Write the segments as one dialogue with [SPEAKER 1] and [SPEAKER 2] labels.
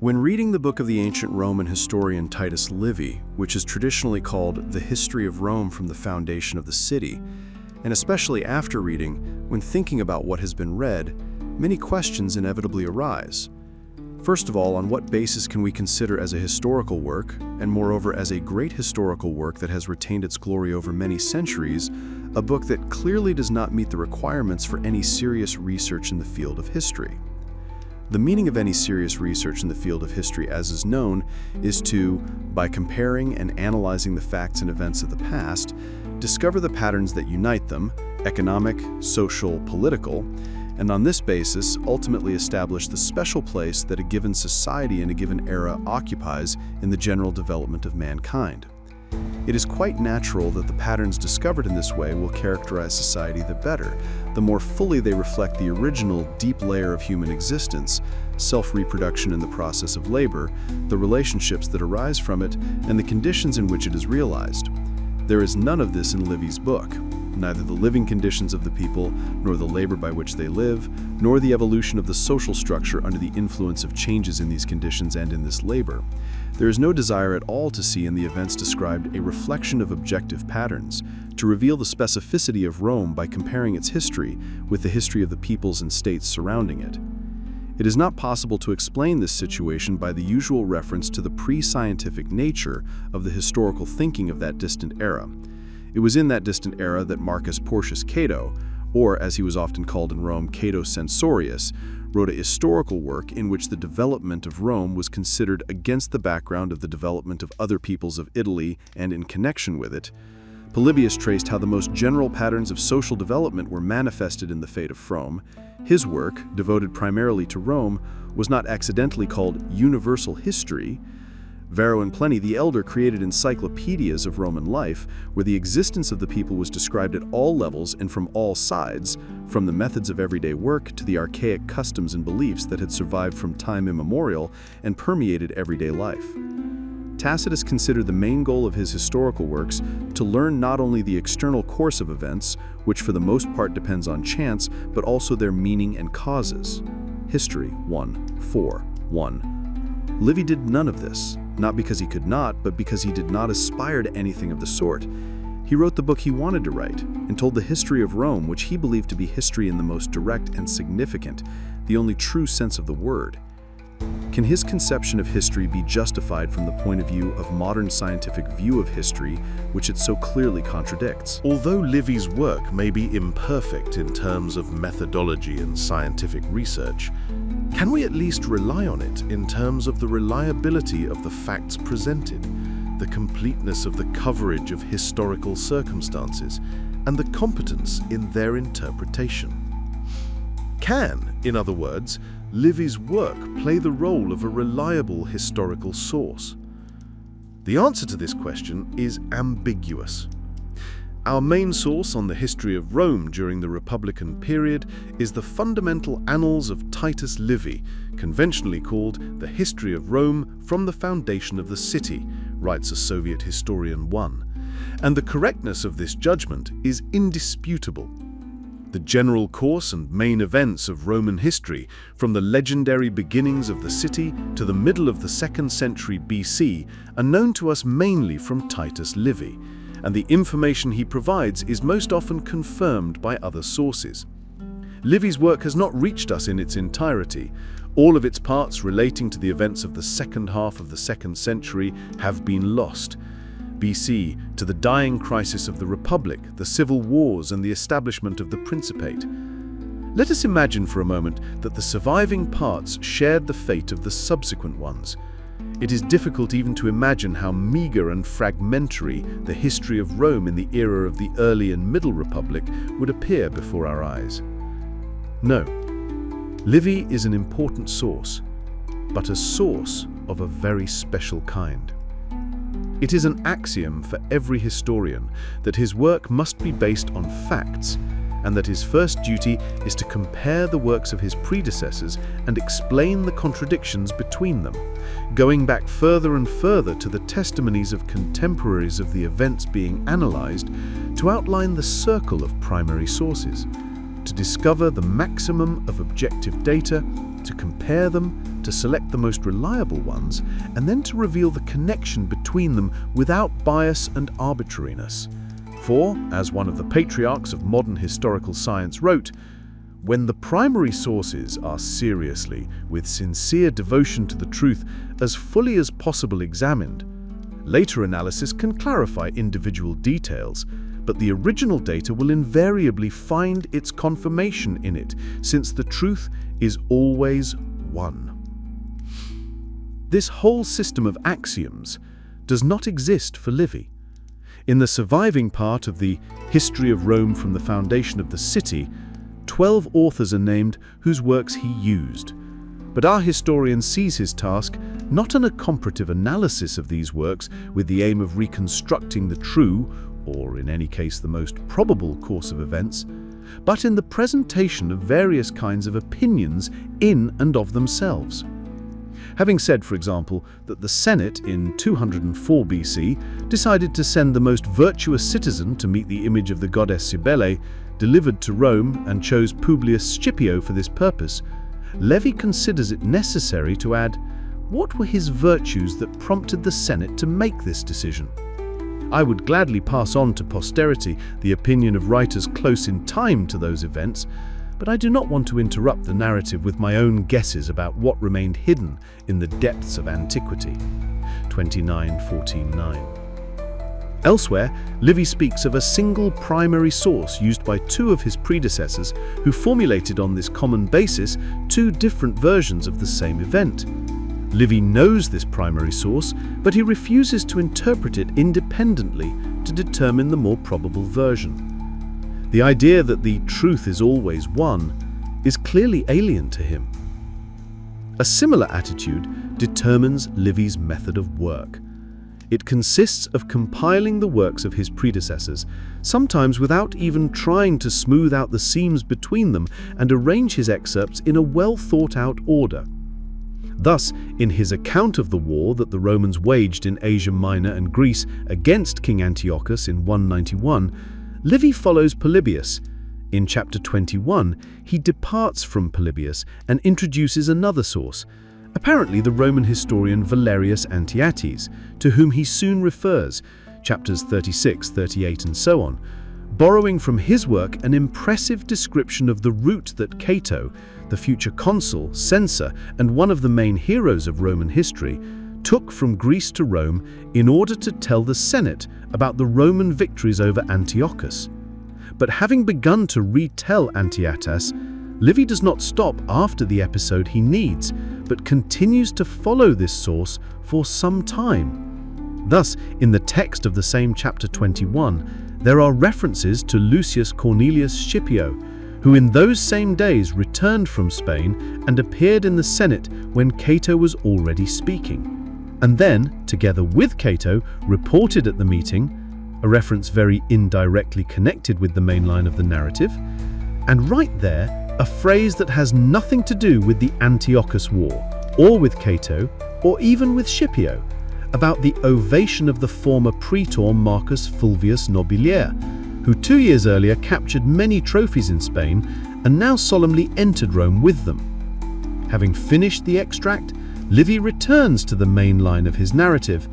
[SPEAKER 1] When reading the book of the ancient Roman historian Titus Livy, which is traditionally called The History of Rome from the Foundation of the City, and especially after reading, when thinking about what has been read, many questions inevitably arise. First of all, on what basis can we consider as a historical work, and moreover as a great historical work that has retained its glory over many centuries, a book that clearly does not meet the requirements for any serious research in the field of history? The meaning of any serious research in the field of history, as is known, is to, by comparing and analyzing the facts and events of the past, discover the patterns that unite them, economic, social, political, and on this basis ultimately establish the special place that a given society in a given era occupies in the general development of mankind. It is quite natural that the patterns discovered in this way will characterize society the better, the more fully they reflect the original deep layer of human existence, self-reproduction in the process of labor, the relationships that arise from it, and the conditions in which it is realized. There is none of this in Livy's book, neither the living conditions of the people, nor the labor by which they live, nor the evolution of the social structure under the influence of changes in these conditions and in this labor. There is no desire at all to see in the events described a reflection of objective patterns, to reveal the specificity of Rome by comparing its history with the history of the peoples and states surrounding it. It is not possible to explain this situation by the usual reference to the pre-scientific nature of the historical thinking of that distant era. It was in that distant era that Marcus Porcius Cato, or as he was often called in Rome, Cato Censorius, wrote a historical work in which the development of Rome was considered against the background of the development of other peoples of Italy, and in connection with it, Polybius traced how the most general patterns of social development were manifested in the fate of Rome. His work, devoted primarily to Rome, was not accidentally called Universal History. Varro and Pliny the Elder created encyclopedias of Roman life, where the existence of the people was described at all levels and from all sides, from the methods of everyday work to the archaic customs and beliefs that had survived from time immemorial and permeated everyday life. Tacitus considered the main goal of his historical works to learn not only the external course of events, which for the most part depends on chance, but also their meaning and causes. History 1:4:1. Livy did none of this, not because he could not, but because he did not aspire to anything of the sort. He wrote the book he wanted to write, and told the history of Rome, which he believed to be history in the most direct and significant, the only true sense of the word. Can his conception of history be justified from the point of view of modern scientific view of history, which it so clearly contradicts?
[SPEAKER 2] Although Livy's work may be imperfect in terms of methodology and scientific research, can we at least rely on it in terms of the reliability of the facts presented, the completeness of the coverage of historical circumstances, and the competence in their interpretation? Can, in other words, Livy's work play the role of a reliable historical source? The answer to this question is ambiguous. Our main source on the history of Rome during the Republican period is the fundamental Annals of Titus Livy, conventionally called The History of Rome from the Foundation of the City, writes a Soviet historian 1. And the correctness of this judgment is indisputable. The general course and main events of Roman history, from the legendary beginnings of the city to the middle of the 2nd century BC, are known to us mainly from Titus Livy, and the information he provides is most often confirmed by other sources. Livy's work has not reached us in its entirety. All of its parts relating to the events of the second half of the 2nd century have been lost. BC to the dying crisis of the Republic, the civil wars, and the establishment of the Principate. Let us imagine for a moment that the surviving parts shared the fate of the subsequent ones. It is difficult even to imagine how meager and fragmentary the history of Rome in the era of the early and middle Republic would appear before our eyes. No, Livy is an important source, but a source of a very special kind. It is an axiom for every historian that his work must be based on facts, and that his first duty is to compare the works of his predecessors and explain the contradictions between them, going back further and further to the testimonies of contemporaries of the events being analyzed to outline the circle of primary sources, to discover the maximum of objective data, to compare them, to select the most reliable ones, and then to reveal the connection between them without bias and arbitrariness. For, as one of the patriarchs of modern historical science wrote, "When the primary sources are seriously, with sincere devotion to the truth, as fully as possible examined, later analysis can clarify individual details, but the original data will invariably find its confirmation in it, since the truth is always one." This whole system of axioms does not exist for Livy. In the surviving part of the History of Rome from the Foundation of the City, 12 authors are named whose works he used. But our historian sees his task not in a comparative analysis of these works with the aim of reconstructing the true, or in any case the most probable course of events, but in the presentation of various kinds of opinions in and of themselves. Having said, for example, that the Senate in 204 BC decided to send the most virtuous citizen to meet the image of the goddess Cybele, delivered to Rome, and chose Publius Scipio for this purpose, Livy considers it necessary to add, what were his virtues that prompted the Senate to make this decision? I would gladly pass on to posterity the opinion of writers close in time to those events, but I do not want to interrupt the narrative with my own guesses about what remained hidden in the depths of antiquity. 29:14-9. Elsewhere, Livy speaks of a single primary source used by two of his predecessors who formulated on this common basis two different versions of the same event. Livy knows this primary source, but he refuses to interpret it independently to determine the more probable version. The idea that the truth is always one is clearly alien to him. A similar attitude determines Livy's method of work. It consists of compiling the works of his predecessors, sometimes without even trying to smooth out the seams between them, and arrange his excerpts in a well-thought-out order. Thus, in his account of the war that the Romans waged in Asia Minor and Greece against King Antiochus in 191, Livy follows Polybius. In chapter 21, he departs from Polybius and introduces another source, apparently the Roman historian Valerius Antiates, to whom he soon refers, chapters 36, 38, and so on, borrowing from his work an impressive description of the route that Cato, the future consul, censor, and one of the main heroes of Roman history, took from Greece to Rome in order to tell the Senate about the Roman victories over Antiochus. But having begun to retell Antiatas, Livy does not stop after the episode he needs, but continues to follow this source for some time. Thus, in the text of the same chapter 21, there are references to Lucius Cornelius Scipio, who in those same days returned from Spain and appeared in the Senate when Cato was already speaking. And then, together with Cato, reported at the meeting, a reference very indirectly connected with the main line of the narrative, and right there, a phrase that has nothing to do with the Antiochus War, or with Cato, or even with Scipio, about the ovation of the former praetor Marcus Fulvius Nobiliae, who 2 years earlier captured many trophies in Spain and now solemnly entered Rome with them. Having finished the extract, Livy returns to the main line of his narrative,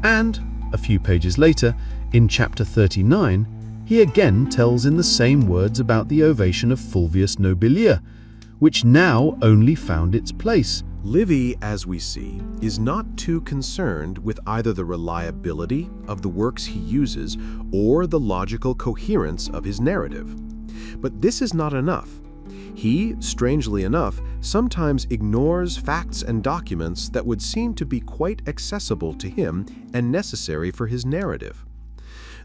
[SPEAKER 2] and, a few pages later, in chapter 39, he again tells in the same words about the ovation of Fulvius Nobiliae, which now only found its place.
[SPEAKER 1] Livy, as we see, is not too concerned with either the reliability of the works he uses or the logical coherence of his narrative. But this is not enough. He, strangely enough, sometimes ignores facts and documents that would seem to be quite accessible to him and necessary for his narrative.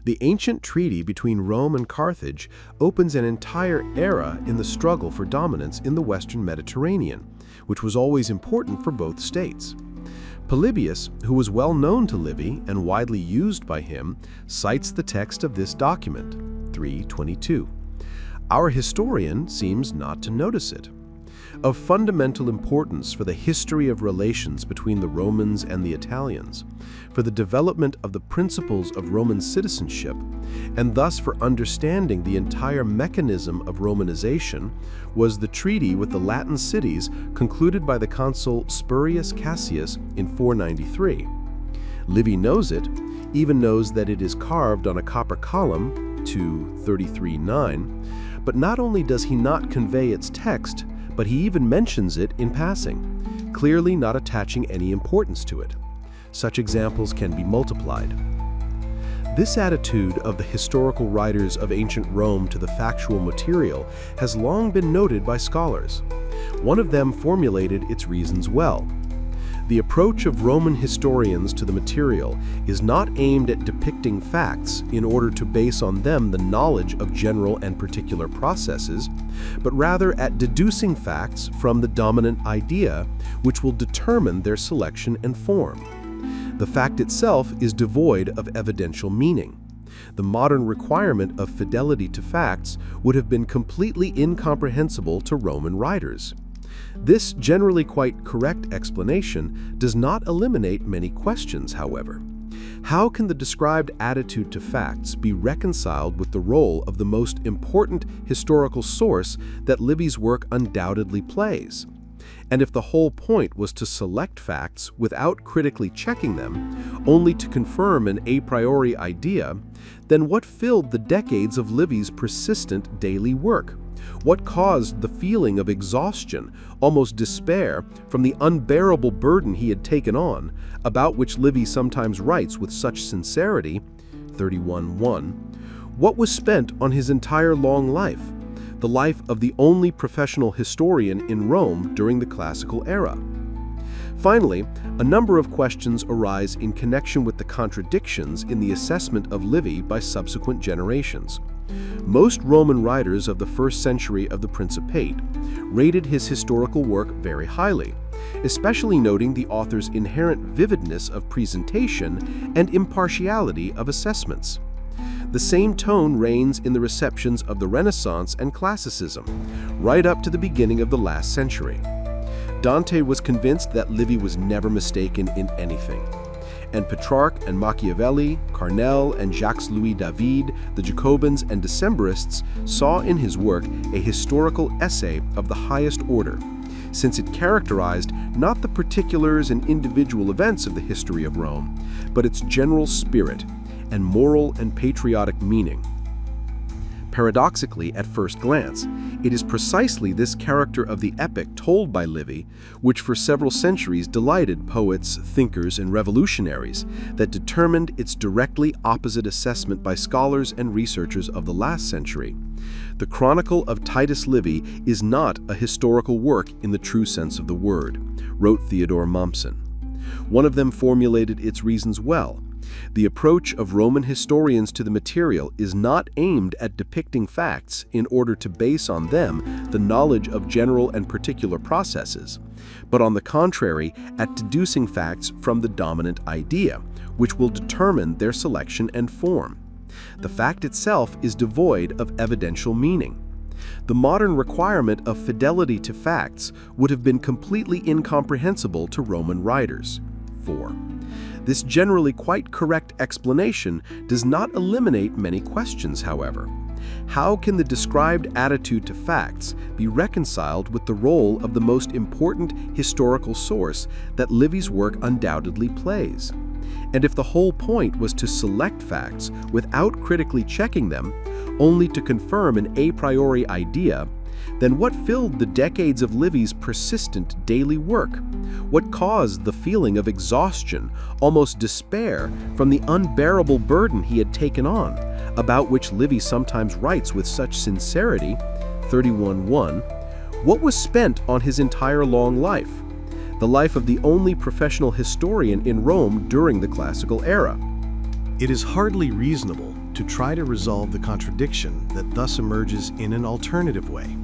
[SPEAKER 1] The ancient treaty between Rome and Carthage opens an entire era in the struggle for dominance in the Western Mediterranean, which was always important for both states. Polybius, who was well known to Livy and widely used by him, cites the text of this document, 3:22. Our historian seems not to notice it. of fundamental importance for the history of relations between the Romans and the Italians, for the development of the principles of Roman citizenship, and thus for understanding the entire mechanism of Romanization, was the treaty with the Latin cities concluded by the consul Spurius Cassius in 493. Livy knows it, even knows that it is carved on a copper column, 233-9, but not only does he not convey its text, but he even mentions it in passing, clearly not attaching any importance to it. Such examples can be multiplied. This attitude of the historical writers of ancient Rome to the factual material has long been noted by scholars. One of them formulated its reasons well. The approach of Roman historians to the material is not aimed at depicting facts in order to base on them the knowledge of general and particular processes, but rather at deducing facts from the dominant idea, which will determine their selection and form. The fact itself is devoid of evidential meaning. The modern requirement of fidelity to facts would have been completely incomprehensible to Roman writers. This generally quite correct explanation does not eliminate many questions, however. How can the described attitude to facts be reconciled with the role of the most important historical source that Livy's work undoubtedly plays? And if the whole point was to select facts without critically checking them, only to confirm an a priori idea, then what filled the decades of Livy's persistent daily work? What caused the feeling of exhaustion, almost despair, from the unbearable burden he had taken on, about which Livy sometimes writes with such sincerity, 31:1, what was spent on his entire long life, the life of the only professional historian in Rome during the classical era? Finally, a number of questions arise in connection with the contradictions in the assessment of Livy by subsequent generations. Most Roman writers of the first century of the Principate rated his historical work very highly, especially noting the author's inherent vividness of presentation and impartiality of assessments. The same tone reigns in the receptions of the Renaissance and Classicism, right up to the beginning of the last century. Dante was convinced that Livy was never mistaken in anything. And Petrarch and Machiavelli, Carnell and Jacques-Louis David, the Jacobins and Decembrists saw in his work a historical essay of the highest order, since it characterized not the particulars and individual events of the history of Rome, but its general spirit and moral and patriotic meaning. Paradoxically, at first glance, it is precisely this character of the epic told by Livy, which for several centuries delighted poets, thinkers, and revolutionaries, that determined its directly opposite assessment by scholars and researchers of the last century. The Chronicle of Titus Livy is not a historical work in the true sense of the word, wrote Theodore Mommsen. One of them formulated its reasons well. The approach of Roman historians to the material is not aimed at depicting facts in order to base on them the knowledge of general and particular processes, but on the contrary, at deducing facts from the dominant idea, which will determine their selection and form. The fact itself is devoid of evidential meaning. The modern requirement of fidelity to facts would have been completely incomprehensible to Roman writers. 4. This generally quite correct explanation does not eliminate many questions, however. How can the described attitude to facts be reconciled with the role of the most important historical source that Livy's work undoubtedly plays? And if the whole point was to select facts without critically checking them, only to confirm an a priori idea, then what filled the decades of Livy's persistent daily work? What caused the feeling of exhaustion, almost despair, from the unbearable burden he had taken on, about which Livy sometimes writes with such sincerity, 31:1, what was spent on his entire long life, the life of the only professional historian in Rome during the classical era?
[SPEAKER 3] It is hardly reasonable to try to resolve the contradiction that thus emerges in an alternative way,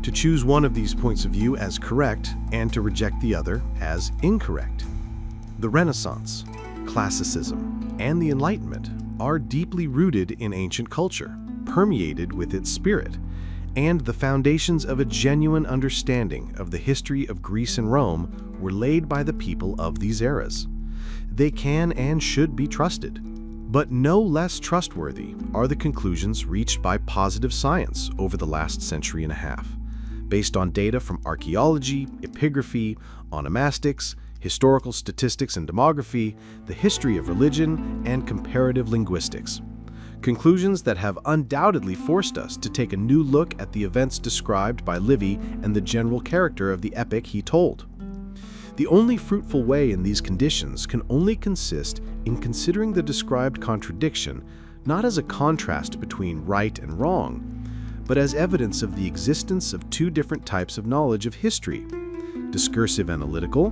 [SPEAKER 3] to choose one of these points of view as correct and to reject the other as incorrect. The Renaissance, Classicism, and the Enlightenment are deeply rooted in ancient culture, permeated with its spirit, and the foundations of a genuine understanding of the history of Greece and Rome were laid by the people of these eras. They can and should be trusted. But no less trustworthy are the conclusions reached by positive science over the last century and a half, based on data from archaeology, epigraphy, onomastics, historical statistics and demography, the history of religion, and comparative linguistics. Conclusions that have undoubtedly forced us to take a new look at the events described by Livy and the general character of the epic he told. The only fruitful way in these conditions can only consist in considering the described contradiction not as a contrast between right and wrong, but as evidence of the existence of two different types of knowledge of history: discursive analytical,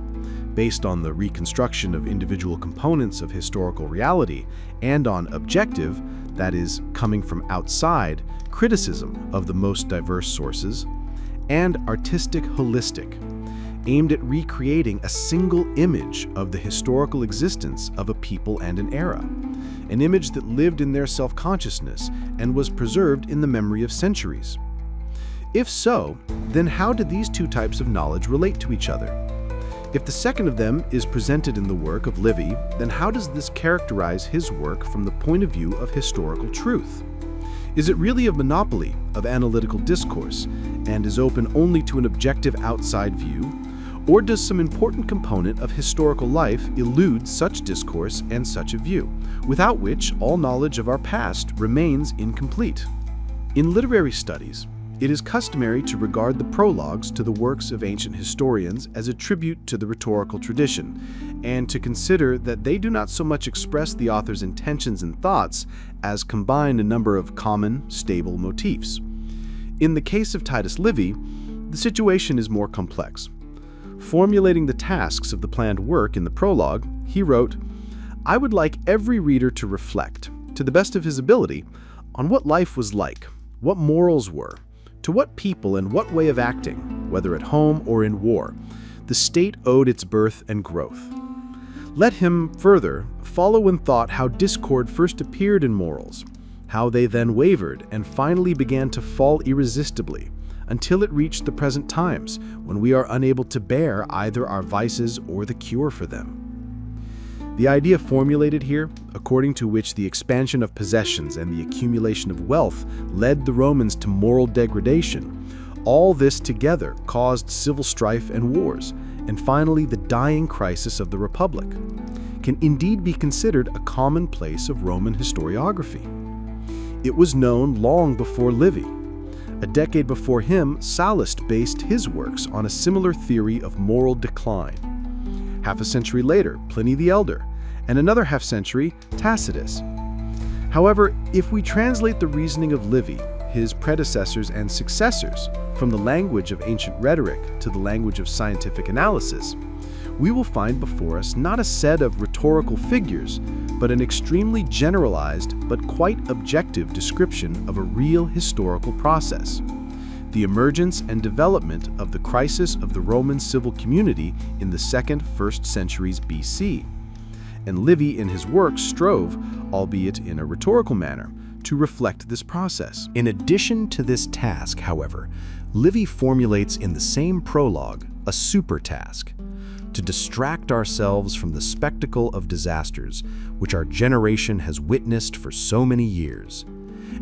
[SPEAKER 3] based on the reconstruction of individual components of historical reality, and on objective, that is, coming from outside, criticism of the most diverse sources, and artistic holistic, aimed at recreating a single image of the historical existence of a people and an era, an image that lived in their self-consciousness and was preserved in the memory of centuries. If so, then how do these two types of knowledge relate to each other? If the second of them is presented in the work of Livy, then how does this characterize his work from the point of view of historical truth? Is it really a monopoly of analytical discourse and is open only to an objective outside view? Or does some important component of historical life elude such discourse and such a view, without which all knowledge of our past remains incomplete? In literary studies, it is customary to regard the prologues to the works of ancient historians as a tribute to the rhetorical tradition, and to consider that they do not so much express the author's intentions and thoughts as combine a number of common, stable motifs. In the case of Titus Livy, the situation is more complex. Formulating the tasks of the planned work in the prologue, he wrote, "I would like every reader to reflect, to the best of his ability, on what life was like, what morals were, to what people and what way of acting, whether at home or in war, the state owed its birth and growth. Let him, further, follow in thought how discord first appeared in morals, how they then wavered and finally began to fall irresistibly, until it reached the present times, when we are unable to bear either our vices or the cure for them." The idea formulated here, according to which the expansion of possessions and the accumulation of wealth led the Romans to moral degradation, all this together caused civil strife and wars, and finally the dying crisis of the Republic, can indeed be considered a commonplace of Roman historiography. It was known long before Livy. A decade before him, Sallust based his works on a similar theory of moral decline. Half a century later, Pliny the Elder, and another half-century, Tacitus. However, if we translate the reasoning of Livy, his predecessors and successors, from the language of ancient rhetoric to the language of scientific analysis, we will find before us not a set of rhetorical figures, but an extremely generalized but quite objective description of a real historical process: the emergence and development of the crisis of the Roman civil community in the 2nd–1st centuries BC. And Livy in his work strove, albeit in a rhetorical manner, to reflect this process. In addition to this task, however, Livy formulates in the same prologue a super task: to distract ourselves from the spectacle of disasters which our generation has witnessed for so many years,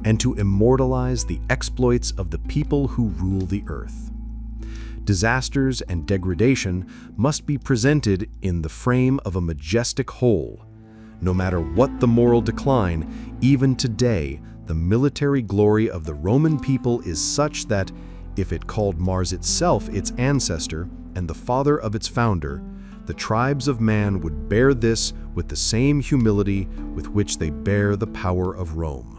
[SPEAKER 3] and to immortalize the exploits of the people who rule the earth. Disasters and degradation must be presented in the frame of a majestic whole. No matter what the moral decline, even today, the military glory of the Roman people is such that, if it called Mars itself its ancestor and the father of its founder, the tribes of man would bear this with the same humility with which they bear the power of Rome.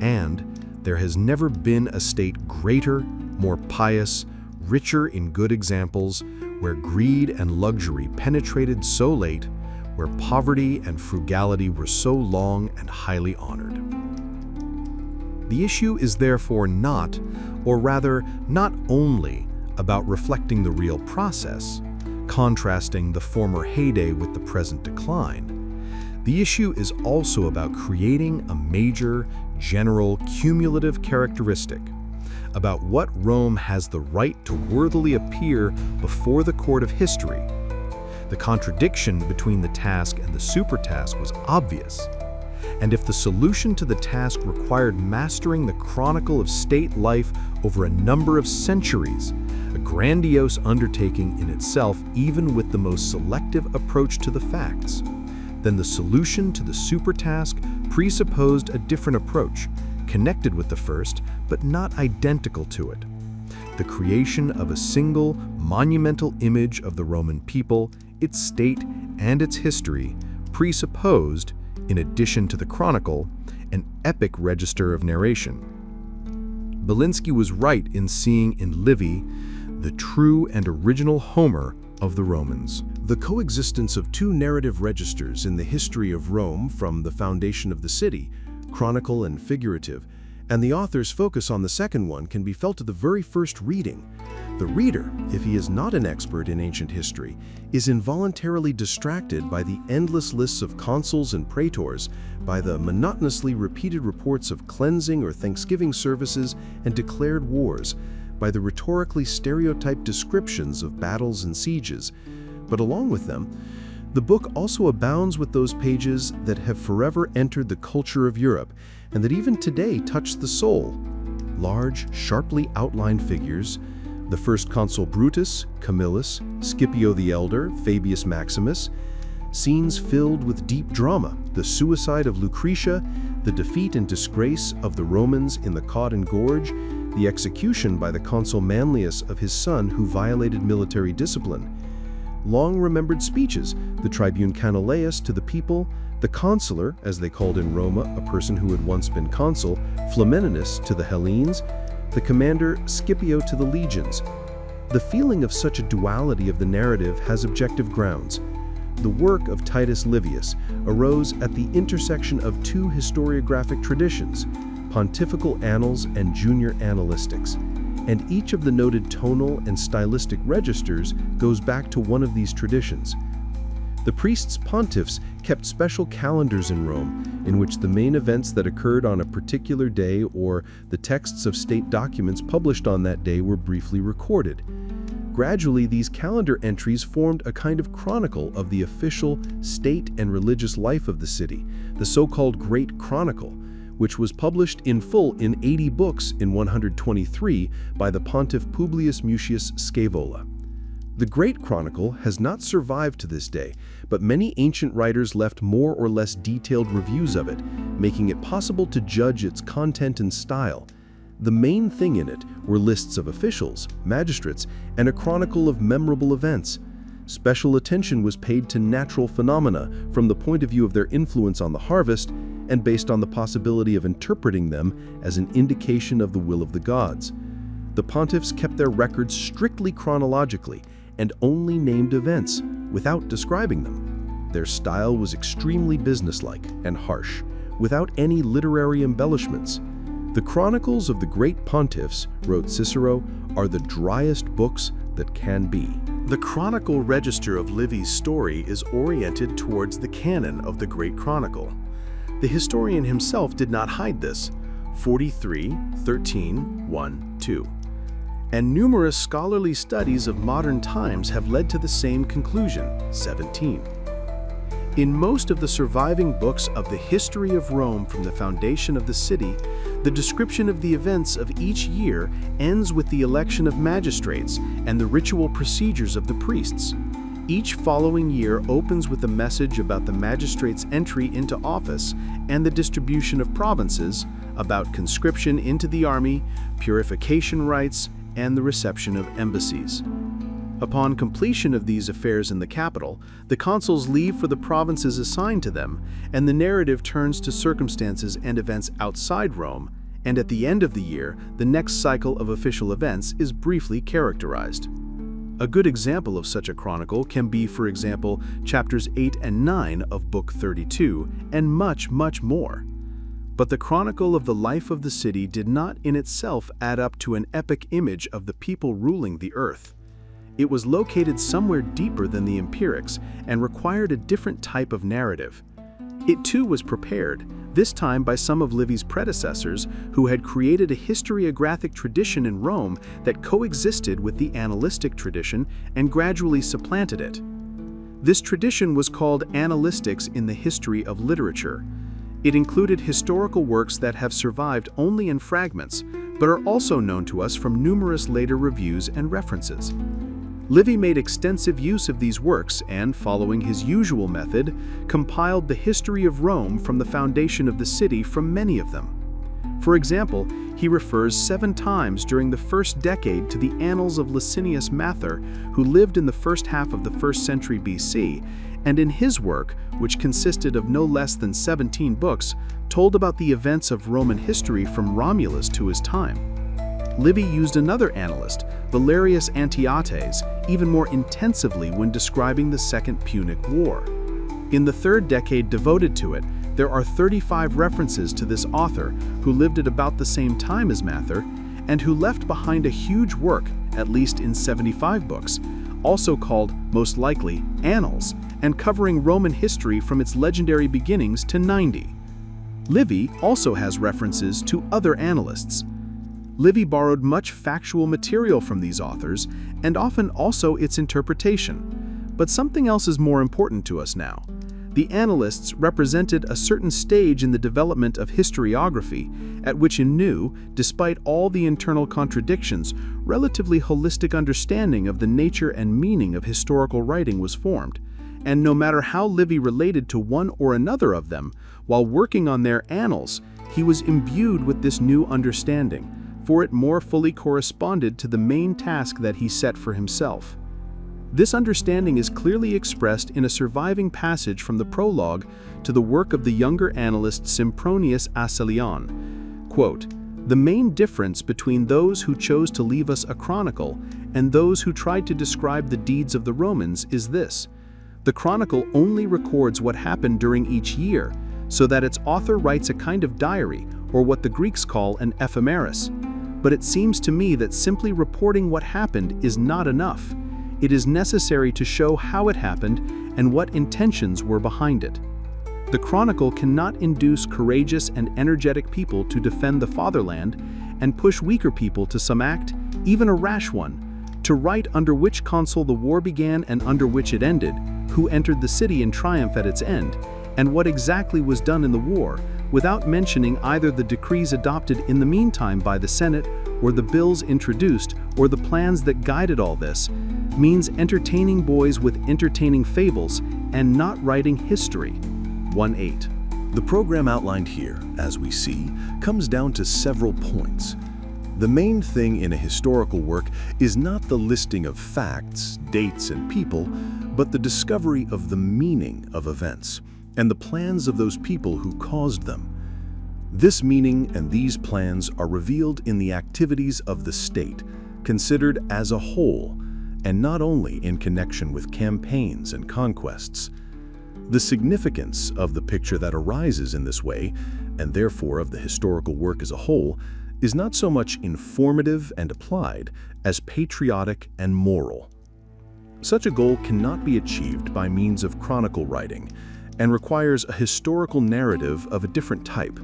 [SPEAKER 3] And there has never been a state greater, more pious, richer in good examples, where greed and luxury penetrated so late, where poverty and frugality were so long and highly honored. The issue is therefore not, or rather not only, about reflecting the real process, contrasting the former heyday with the present decline. The issue is also about creating a major, general, cumulative characteristic, about what Rome has the right to worthily appear before the court of history. The contradiction between the task and the supertask was obvious. And if the solution to the task required mastering the chronicle of state life over a number of centuries, a grandiose undertaking in itself even with the most selective approach to the facts, then the solution to the supertask presupposed a different approach, connected with the first, but not identical to it. The creation of a single, monumental image of the Roman people, its state, and its history presupposed, in addition to the chronicle, an epic register of narration. Belinsky was right in seeing in Livy the true and original Homer of the Romans.
[SPEAKER 1] The coexistence of two narrative registers in the history of Rome from the foundation of the city, chronicle and figurative, and the author's focus on the second one can be felt at the very first reading. The reader, if he is not an expert in ancient history, is involuntarily distracted by the endless lists of consuls and praetors, by the monotonously repeated reports of cleansing or thanksgiving services and declared wars, by the rhetorically stereotyped descriptions of battles and sieges. But along with them, the book also abounds with those pages that have forever entered the culture of Europe and that even today touch the soul. Large, sharply outlined figures, the first consul Brutus, Camillus, Scipio the Elder, Fabius Maximus, scenes filled with deep drama, the suicide of Lucretia, the defeat and disgrace of the Romans in the Caudine Gorge, the execution by the consul Manlius of his son who violated military discipline, long-remembered speeches, the tribune Canaleus to the people, the consular, as they called in Roma a person who had once been consul, Flamininus to the Hellenes, the commander Scipio to the legions. The feeling of such a duality of the narrative has objective grounds. The work of Titus Livius arose at the intersection of two historiographic traditions, pontifical annals and junior annalistics, and each of the noted tonal and stylistic registers goes back to one of these traditions. The priests pontiffs kept special calendars in Rome in which the main events that occurred on a particular day or the texts of state documents published on that day were briefly recorded. Gradually, these calendar entries formed a kind of chronicle of the official state and religious life of the city, the so-called Great Chronicle, which was published in full in 80 books in 123 by the pontiff Publius Mucius Scaevola. The Great Chronicle has not survived to this day, but many ancient writers left more or less detailed reviews of it, making it possible to judge its content and style. The main thing in it were lists of officials, magistrates, and a chronicle of memorable events. Special attention was paid to natural phenomena from the point of view of their influence on the harvest and based on the possibility of interpreting them as an indication of the will of the gods. The pontiffs kept their records strictly chronologically and only named events, without describing them. Their style was extremely businesslike and harsh, without any literary embellishments. The chronicles of the great pontiffs, wrote Cicero, are the driest books that can be.
[SPEAKER 3] The chronicle register of Livy's story is oriented towards the canon of the Great Chronicle. The historian himself did not hide this, 43, 13, 1, 2. And numerous scholarly studies of modern times have led to the same conclusion, 17. In most of the surviving books of the history of Rome from the foundation of the city, the description of the events of each year ends with the election of magistrates and the ritual procedures of the priests. Each following year opens with a message about the magistrate's entry into office and the distribution of provinces, about conscription into the army, purification rites, and the reception of embassies. Upon completion of these affairs in the capital, the consuls leave for the provinces assigned to them, and the narrative turns to circumstances and events outside Rome, and at the end of the year, the next cycle of official events is briefly characterized. A good example of such a chronicle can be, for example, chapters 8 and 9 of Book 32, and much, much more. But the chronicle of the life of the city did not in itself add up to an epic image of the people ruling the earth. It was located somewhere deeper than the empirics and required a different type of narrative.
[SPEAKER 1] It too was prepared, this time by some of Livy's predecessors who had created a historiographic tradition in Rome that coexisted with the annalistic tradition and gradually supplanted it. This tradition was called annalistics in the history of literature. It included historical works that have survived only in fragments, but are also known to us from numerous later reviews and references. Livy made extensive use of these works and, following his usual method, compiled the history of Rome from the foundation of the city from many of them. For example, he refers 7 times during the first decade to the annals of Licinius Mather, who lived in the first half of the 1st century BC, and in his work, which consisted of no less than 17 books, told about the events of Roman history from Romulus to his time. Livy used another annalist, Valerius Antiotes, even more intensively when describing the Second Punic War. In the 3rd decade devoted to it, there are 35 references to this author who lived at about the same time as Mather and who left behind a huge work, at least in 75 books, also called, most likely, Annals, and covering Roman history from its legendary beginnings to 90. Livy also has references to other annalists. Livy borrowed much factual material from these authors, and often also its interpretation. But something else is more important to us now. The annalists represented a certain stage in the development of historiography, at which a new, despite all the internal contradictions, relatively holistic understanding of the nature and meaning of historical writing was formed. And no matter how Livy related to one or another of them, while working on their annals, he was imbued with this new understanding, for it more fully corresponded to the main task that he set for himself. This understanding is clearly expressed in a surviving passage from the prologue to the work of the younger annalist Sempronius Acelian. Quote, "The main difference between those who chose to leave us a chronicle and those who tried to describe the deeds of the Romans is this. The chronicle only records what happened during each year, so that its author writes a kind of diary, or what the Greeks call an ephemeris. But it seems to me that simply reporting what happened is not enough. It is necessary to show how it happened and what intentions were behind it. The chronicle cannot induce courageous and energetic people to defend the fatherland and push weaker people to some act, even a rash one, to write under which consul the war began and under which it ended, who entered the city in triumph at its end, and what exactly was done in the war, without mentioning either the decrees adopted in the meantime by the Senate, or the bills introduced, or the plans that guided all this, means entertaining boys with entertaining fables and not writing history." 1:8.
[SPEAKER 2] The program outlined here, as we see, comes down to several points. The main thing in a historical work is not the listing of facts, dates, and people, but the discovery of the meaning of events and the plans of those people who caused them. This meaning and these plans are revealed in the activities of the state, considered as a whole, and not only in connection with campaigns and conquests. The significance of the picture that arises in this way, and therefore of the historical work as a whole, is not so much informative and applied as patriotic and moral. Such a goal cannot be achieved by means of chronicle writing, and requires a historical narrative of a different type.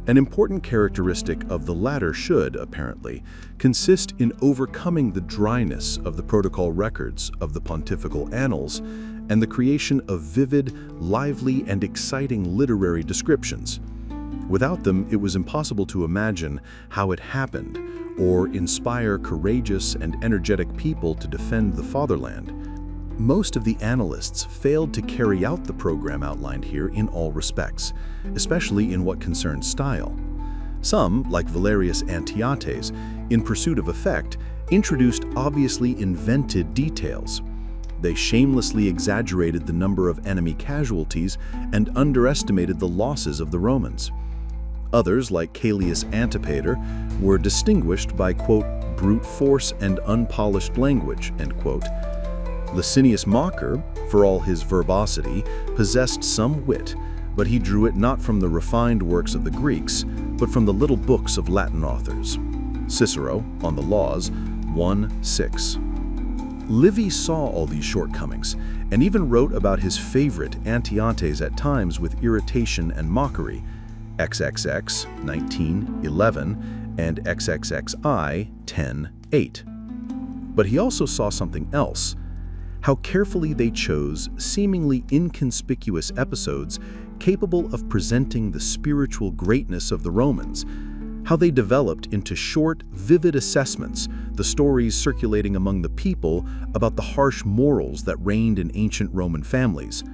[SPEAKER 2] An important characteristic of the latter should, apparently, consist in overcoming the dryness of the protocol records of the pontifical annals and the creation of vivid, lively, and exciting literary descriptions. Without them, it was impossible to imagine how it happened or inspire courageous and energetic people to defend the fatherland. Most of the annalists failed to carry out the program outlined here in all respects, especially in what concerns style. Some, like Valerius Antiotes, in pursuit of effect, introduced obviously invented details. They shamelessly exaggerated the number of enemy casualties and underestimated the losses of the Romans. Others, like Caelius Antipater, were distinguished by, quote, brute force and unpolished language, end quote. Licinius Macer, for all his verbosity, possessed some wit, but he drew it not from the refined works of the Greeks, but from the little books of Latin authors. Cicero, on the Laws, 1:6.
[SPEAKER 1] Livy saw all these shortcomings and even wrote about his favorite Antiantes at times with irritation and mockery, XXX 19:11 and XXXI 10:8. But he also saw something else: how carefully they chose seemingly inconspicuous episodes capable of presenting the spiritual greatness of the Romans, how they developed into short, vivid assessments, the stories circulating among the people about the harsh morals that reigned in ancient Roman families.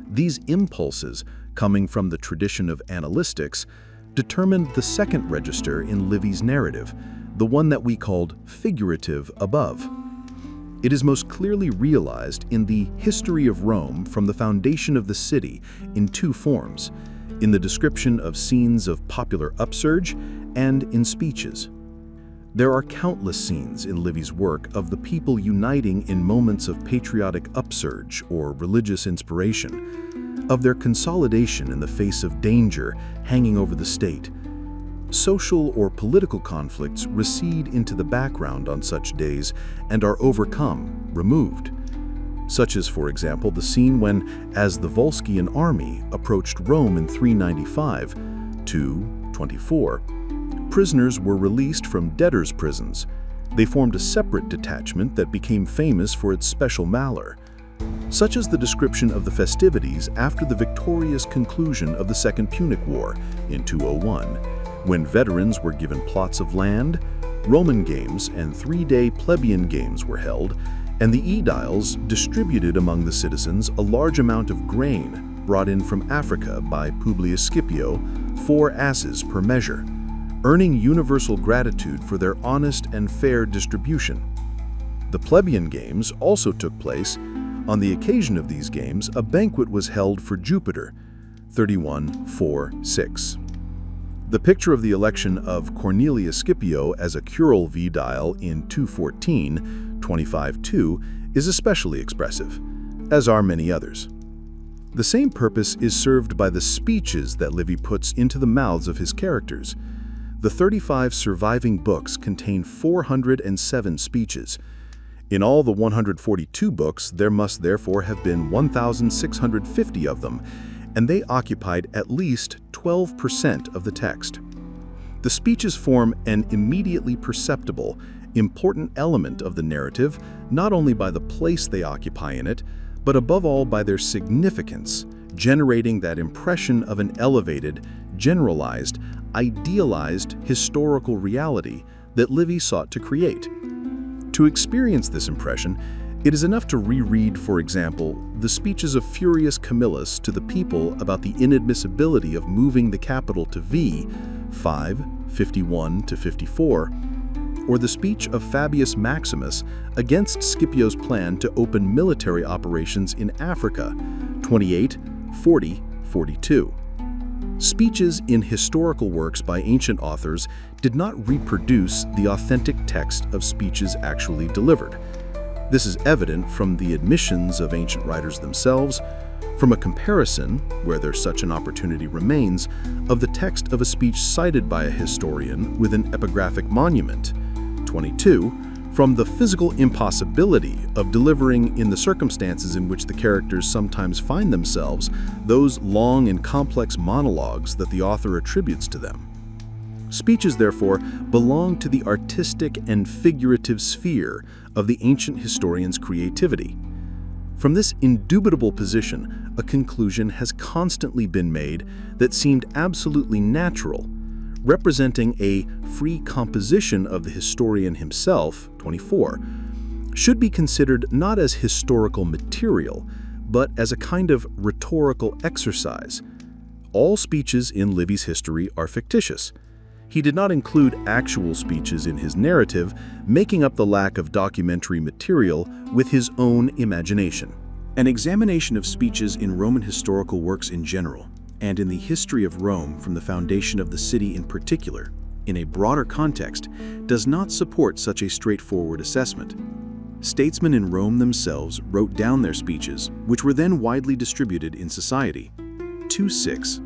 [SPEAKER 1] These impulses, coming from the tradition of analytics, determined the second register in Livy's narrative, the one that we called figurative above. It is most clearly realized in the History of Rome from the Foundation of the City in two forms: in the description of scenes of popular upsurge and in speeches. There are countless scenes in Livy's work of the people uniting in moments of patriotic upsurge or religious inspiration, of their consolidation in the face of danger hanging over the state. Social or political conflicts recede into the background on such days and are overcome, removed. Such as, for example, the scene when, as the Volscian army approached Rome in 395, 2:24, prisoners were released from debtors' prisons. They formed a separate detachment that became famous for its special valor. Such as the description of the festivities after the victorious conclusion of the Second Punic War in 201, when veterans were given plots of land, Roman games and 3-day plebeian games were held, and the aediles distributed among the citizens a large amount of grain brought in from Africa by Publius Scipio, 4 asses per measure, earning universal gratitude for their honest and fair distribution. The plebeian games also took place. On the occasion of these games, a banquet was held for Jupiter, 31:4-6. The picture of the election of Cornelius Scipio as a curule aedile in 214, 25:2 is especially expressive, as are many others. The same purpose is served by the speeches that Livy puts into the mouths of his characters. The 35 surviving books contain 407 speeches. In all the 142 books, there must therefore have been 1,650 of them, and they occupied at least 12% of the text. The speeches form an immediately perceptible, important element of the narrative, not only by the place they occupy in it, but above all by their significance, generating that impression of an elevated, generalized, idealized historical reality that Livy sought to create. To experience this impression, it is enough to reread, for example, the speeches of Furius Camillus to the people about the inadmissibility of moving the capital to Veii, 5:51-54, or the speech of Fabius Maximus against Scipio's plan to open military operations in Africa, 28:40-42. Speeches in historical works by ancient authors did not reproduce the authentic text of speeches actually delivered. This is evident from the admissions of ancient writers themselves, from a comparison, where there's such an opportunity remains, of the text of a speech cited by a historian with an epigraphic monument, 22, from the physical impossibility of delivering in the circumstances in which the characters sometimes find themselves those long and complex monologues that the author attributes to them. Speeches, therefore, belong to the artistic and figurative sphere of the ancient historian's creativity. From this indubitable position, a conclusion has constantly been made that seemed absolutely natural, representing a free composition of the historian himself, 24, should be considered not as historical material, but as a kind of rhetorical exercise. All speeches in Livy's history are fictitious. He did not include actual speeches in his narrative, making up the lack of documentary material with his own imagination. An examination of speeches in Roman historical works in general, and in the history of Rome from the foundation of the city in particular, in a broader context, does not support such a straightforward assessment. Statesmen in Rome themselves wrote down their speeches, which were then widely distributed in society. 2:6.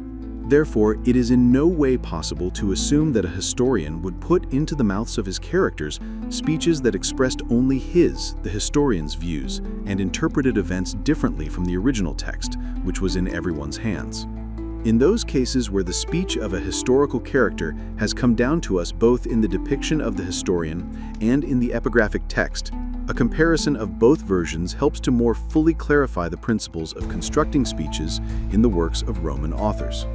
[SPEAKER 1] Therefore, it is in no way possible to assume that a historian would put into the mouths of his characters speeches that expressed only the historian's views, and interpreted events differently from the original text, which was in everyone's hands. In those cases where the speech of a historical character has come down to us both in the depiction of the historian and in the epigraphic text, a comparison of both versions helps to more fully clarify the principles of constructing speeches in the works of Roman authors.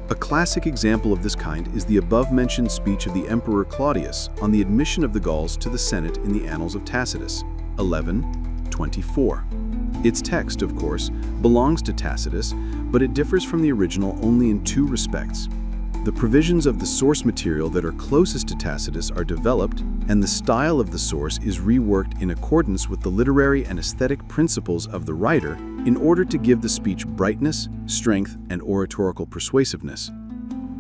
[SPEAKER 1] A classic example of this kind is the above-mentioned speech of the Emperor Claudius on the admission of the Gauls to the Senate in the Annals of Tacitus, 1124. Its text, of course, belongs to Tacitus, but it differs from the original only in two respects. The provisions of the source material that are closest to Tacitus are developed, and the style of the source is reworked in accordance with the literary and aesthetic principles of the writer in order to give the speech brightness, strength, and oratorical persuasiveness.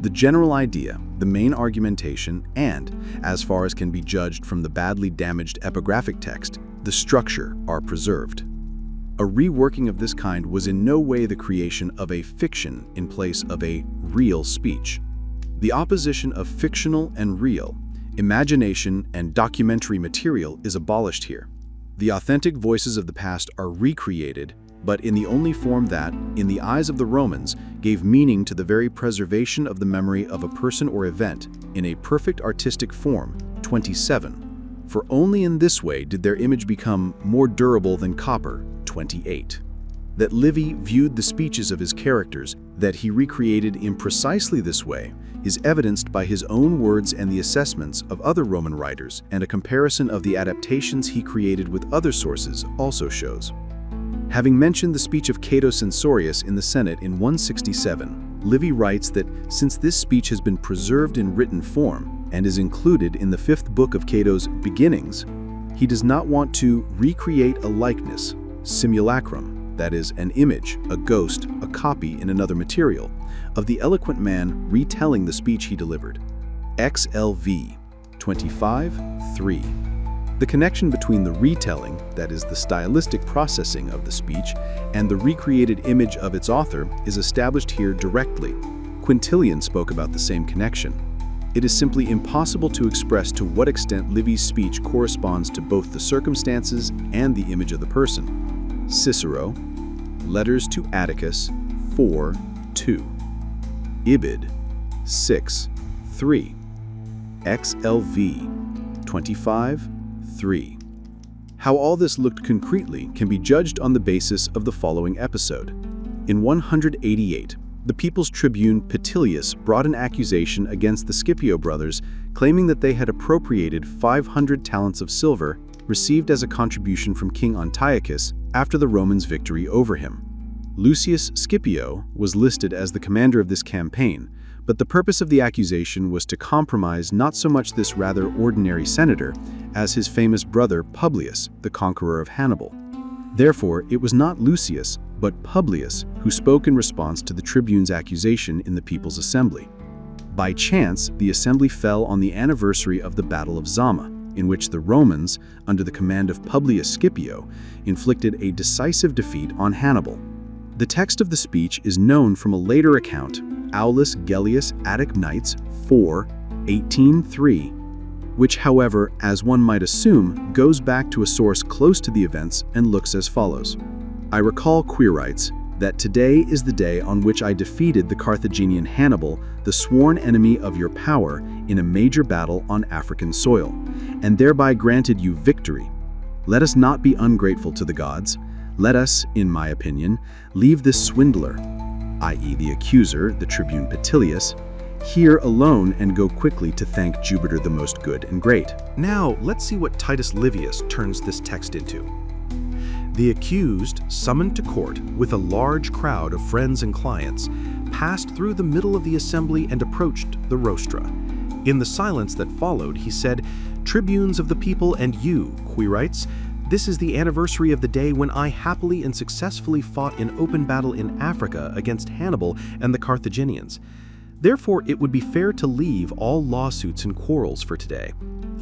[SPEAKER 1] The general idea, the main argumentation, and, as far as can be judged from the badly damaged epigraphic text, the structure are preserved. A reworking of this kind was in no way the creation of a fiction in place of a real speech. The opposition of fictional and real, imagination and documentary material is abolished here. The authentic voices of the past are recreated, but in the only form that, in the eyes of the Romans, gave meaning to the very preservation of the memory of a person or event in a perfect artistic form, 27. For only in this way did their image become more durable than copper, 28. That Livy viewed the speeches of his characters, that he recreated in precisely this way, is evidenced by his own words and the assessments of other Roman writers, and a comparison of the adaptations he created with other sources also shows. Having mentioned the speech of Cato Censorius in the Senate in 167, Livy writes that since this speech has been preserved in written form and is included in the 5th book of Cato's Beginnings, he does not want to recreate a likeness, simulacrum, that is, an image, a ghost, a copy in another material, of the eloquent man retelling the speech he delivered. XLV 25:3. The connection between the retelling, that is, the stylistic processing of the speech, and the recreated image of its author is established here directly. Quintilian spoke about the same connection. It is simply impossible to express to what extent Livy's speech corresponds to both the circumstances and the image of the person. Cicero, Letters to Atticus 4:2. Ibid 6:3. XLV 25:3. How all this looked concretely can be judged on the basis of the following episode. In 188, the People's Tribune Petilius brought an accusation against the Scipio brothers, claiming that they had appropriated 500 talents of silver received as a contribution from King Antiochus after the Romans' victory over him. Lucius Scipio was listed as the commander of this campaign, but the purpose of the accusation was to compromise not so much this rather ordinary senator as his famous brother Publius, the conqueror of Hannibal. Therefore, it was not Lucius, but Publius who spoke in response to the tribune's accusation in the People's Assembly. By chance, the assembly fell on the anniversary of the Battle of Zama, in which the Romans, under the command of Publius Scipio, inflicted a decisive defeat on Hannibal. The text of the speech is known from a later account, Aulus Gellius Attic Nights 4:18-3, which, however, as one might assume, goes back to a source close to the events and looks as follows. I recall, Quirites, that today is the day on which I defeated the Carthaginian Hannibal, the sworn enemy of your power, in a major battle on African soil, and thereby granted you victory. Let us not be ungrateful to the gods. Let us, in my opinion, leave this swindler, i.e. the accuser, the tribune Petilius, here alone and go quickly to thank Jupiter the most good and great.
[SPEAKER 3] Now, let's see what Titus Livius turns this text into. The accused, summoned to court with a large crowd of friends and clients, passed through the middle of the assembly and approached the rostra. In the silence that followed, he said, "Tribunes of the people and you, Quirites, this is the anniversary of the day when I happily and successfully fought in open battle in Africa against Hannibal and the Carthaginians. Therefore, it would be fair to leave all lawsuits and quarrels for today.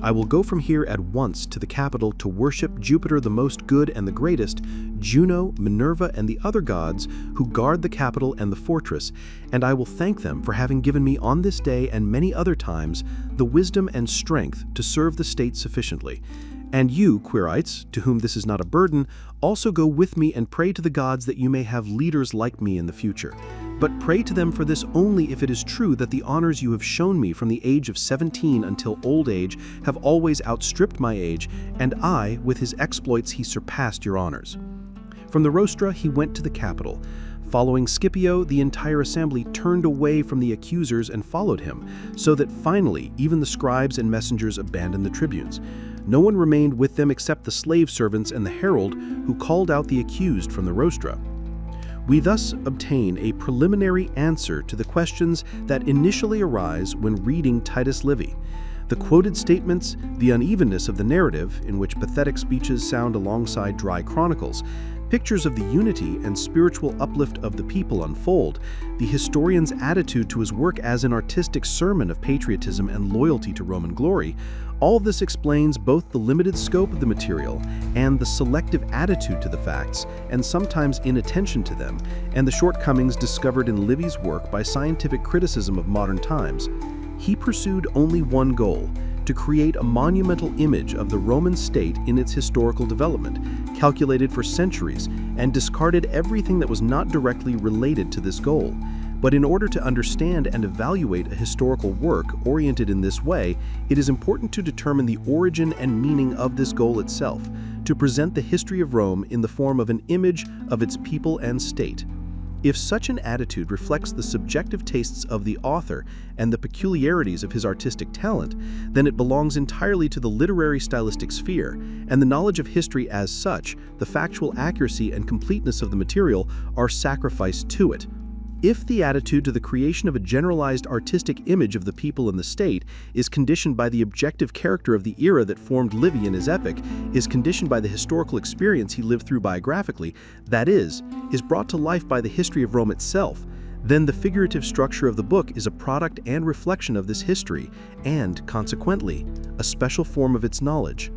[SPEAKER 3] I will go from here at once to the capital to worship Jupiter the most good and the greatest, Juno, Minerva, and the other gods who guard the capital and the fortress, and I will thank them for having given me on this day and many other times the wisdom and strength to serve the state sufficiently. And you, Quirites, to whom this is not a burden, also go with me and pray to the gods that you may have leaders like me in the future. But pray to them for this only if it is true that the honors you have shown me from the age of 17 until old age have always outstripped my age, and I, with his exploits, he surpassed your honors. From the rostra he went to the capital. Following Scipio, the entire assembly turned away from the accusers and followed him, so that finally even the scribes and messengers abandoned the tribunes. No one remained with them except the slave servants and the herald who called out the accused from the rostra. We thus obtain a preliminary answer to the questions that initially arise when reading Titus Livy. The quoted statements, the unevenness of the narrative, in which pathetic speeches sound alongside dry chronicles, pictures of the unity and spiritual uplift of the people unfold, the historian's attitude to his work as an artistic sermon of patriotism and loyalty to Roman glory. All of this explains both the limited scope of the material and the selective attitude to the facts, and sometimes inattention to them, and the shortcomings discovered in Livy's work by scientific criticism of modern times. He pursued only one goal: to create a monumental image of the Roman state in its historical development, calculated for centuries, and discarded everything that was not directly related to this goal. But in order to understand and evaluate a historical work oriented in this way, it is important to determine the origin and meaning of this goal itself, to present the history of Rome in the form of an image of its people and state. If such an attitude reflects the subjective tastes of the author and the peculiarities of his artistic talent, then it belongs entirely to the literary stylistic sphere, and the knowledge of history as such, the factual accuracy and completeness of the material, are sacrificed to it. If the attitude to the creation of a generalized artistic image of the people and the state is conditioned by the objective character of the era that formed Livy in his epic, is conditioned by the historical experience he lived through biographically, that is brought to life by the history of Rome itself, then the figurative structure of the book is a product and reflection of this history, and, consequently, a special form of its knowledge.